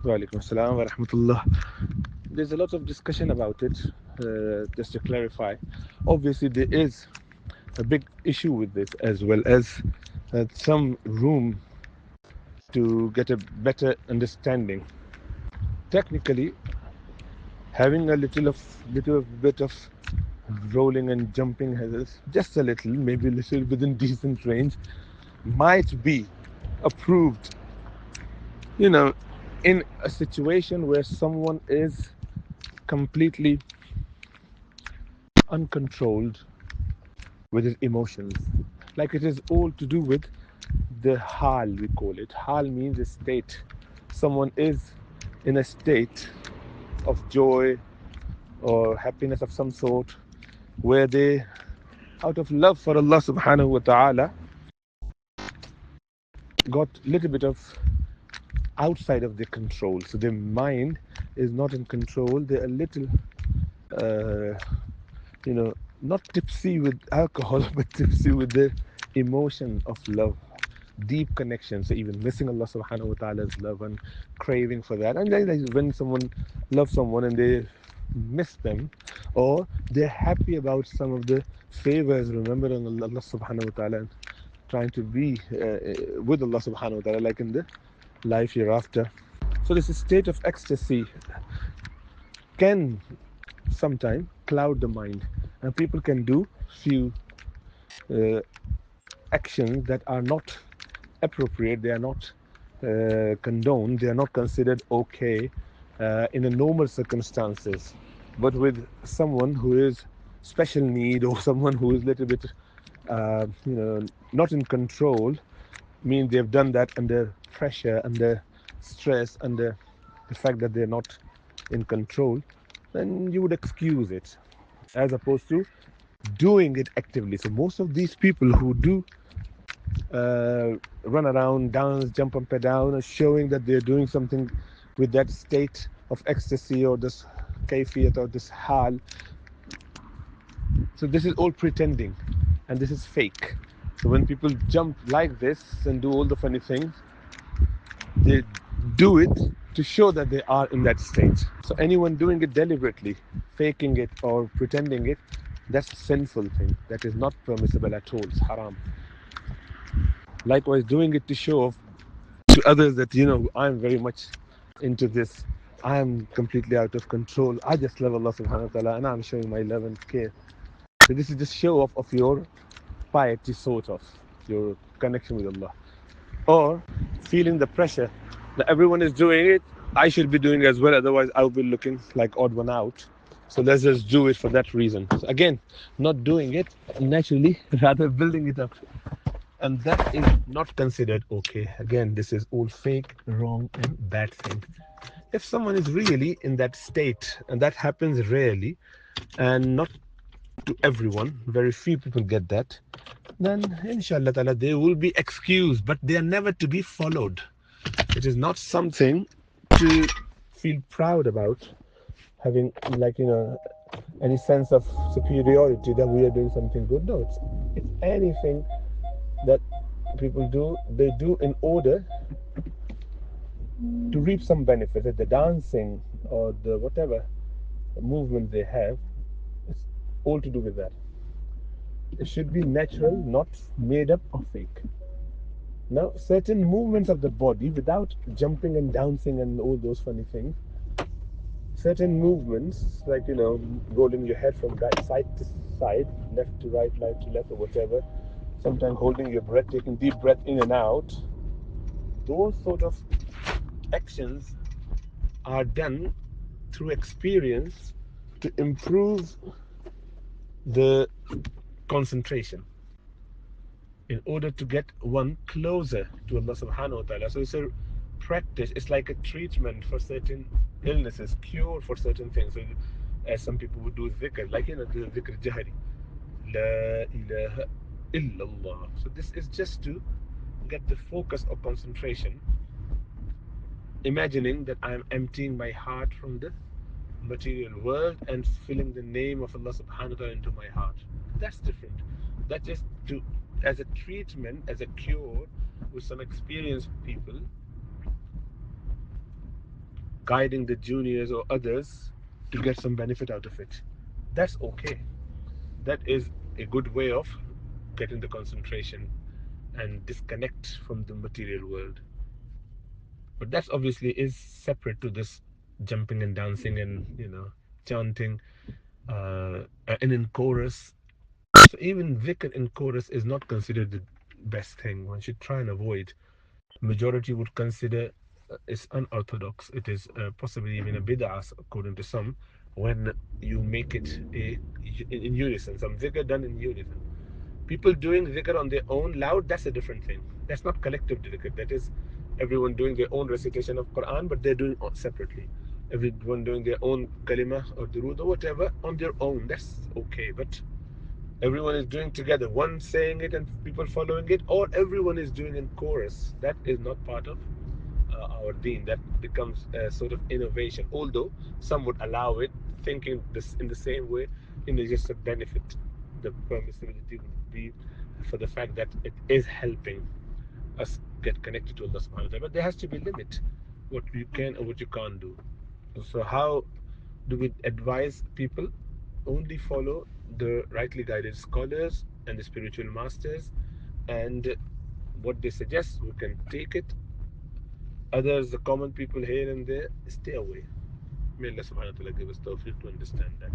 Walaikum assalam wa rahmatullah. There's a lot of discussion about it. Just to clarify, obviously there is a big issue with this, as well as some room to get a better understanding. Technically, having a little bit of rolling and jumping has just a little, maybe a little within decent range, might be approved. You know, in a situation where someone is completely uncontrolled with his emotions. Like it is all to do with the hal, we call it. Hal means a state. Someone is in a state of joy or happiness of some sort where they, out of love for Allah subhanahu wa ta'ala, got a little bit of outside of their control. So their mind is not in control. They're a little, uh, not tipsy with alcohol, but tipsy with the emotion of love, deep connection. So even missing Allah subhanahu wa ta'ala's love and craving for that. And then like, when someone loves someone and they miss them, or they're happy about some of the favors, remembering Allah subhanahu wa ta'ala and trying to be with Allah subhanahu wa ta'ala, like in the life hereafter. So this state of ecstasy can sometimes cloud the mind, and people can do few uh, actions that are not appropriate, they are not condoned, they are not considered okay in a normal circumstances. But with someone who is special need or someone who is a little bit not in control, mean they've done that under pressure, under stress, under the fact that they're not in control, then you would excuse it as opposed to doing it actively. So most of these people who do run around, dance, jump up and down, showing that they're doing something with that state of ecstasy or this kayfiyat or this hal. So this is all pretending, and this is fake. So when people jump like this and do all the funny things, they do it to show that they are in that state. So anyone doing it deliberately, faking it or pretending it, that's a sinful thing. That is not permissible at all. It's haram. Likewise, doing it to show off to others that I'm very much into this. I am completely out of control. I just love Allah subhanahu wa ta'ala and I'm showing my love and care. So this is just show off of your piety, sort of your connection with Allah. Or feeling the pressure that everyone is doing it, I should be doing it as well, otherwise I'll be looking like odd one out. So let's just do it for that reason. So again, not doing it naturally, rather building it up, and that is not considered okay. Again, this is all fake, wrong, and bad thing. If someone is really in that state, and that happens rarely, and not to everyone, very few people get that, then inshallah ta'ala they will be excused, but they are never to be followed. It is not something to feel proud about, having like any sense of superiority that we are doing something good. No, it's anything that people do, they do in order to reap some benefit. The dancing or the whatever movement they have, it's all to do with that. It should be natural, not made up or fake. Now, certain movements of the body without jumping and dancing and all those funny things, certain movements like rolling your head from side to side, left to right to left, or whatever, sometimes holding your breath, taking deep breath in and out, those sort of actions are done through experience to improve the concentration in order to get one closer to Allah subhanahu wa ta'ala. So it's a practice, it's like a treatment for certain illnesses, cure for certain things. So as some people would do dhikr, like the dhikr jahari, la ilaha illallah. So this is just to get the focus or concentration, imagining that I am emptying my heart from the material world and filling the name of Allah subhanahu wa ta'ala into my heart. That's different. That just to as a treatment, as a cure with some experienced people, guiding the juniors or others to get some benefit out of it. That's okay. That is a good way of getting the concentration and disconnect from the material world. But that's obviously is separate to this jumping and dancing and chanting and in chorus. So even dhikr in chorus is not considered the best thing. One should try and avoid. Majority would consider it's unorthodox. It is possibly even a bid'ah according to some when you make it in unison. Some dhikr done in unison. People doing dhikr on their own loud, that's a different thing. That's not collective dhikr. That is everyone doing their own recitation of Quran, but they're doing it separately. Everyone doing their own kalima or durood or whatever on their own. That's okay. But everyone is doing together, one saying it and people following it, or everyone is doing in chorus. That is not part of our deen. That becomes a sort of innovation, although some would allow it, thinking this in the same way, just a benefit. The permissibility would be for the fact that it is helping us get connected to Allah subhanahu wa ta'ala. But there has to be a limit, what you can or what you can't do. So how do we advise people? Only follow the rightly guided scholars and the spiritual masters, and what they suggest, we can take it. Others, the common people here and there, stay away. May Allah subhanahu wa ta'ala give us tawfiq to understand that.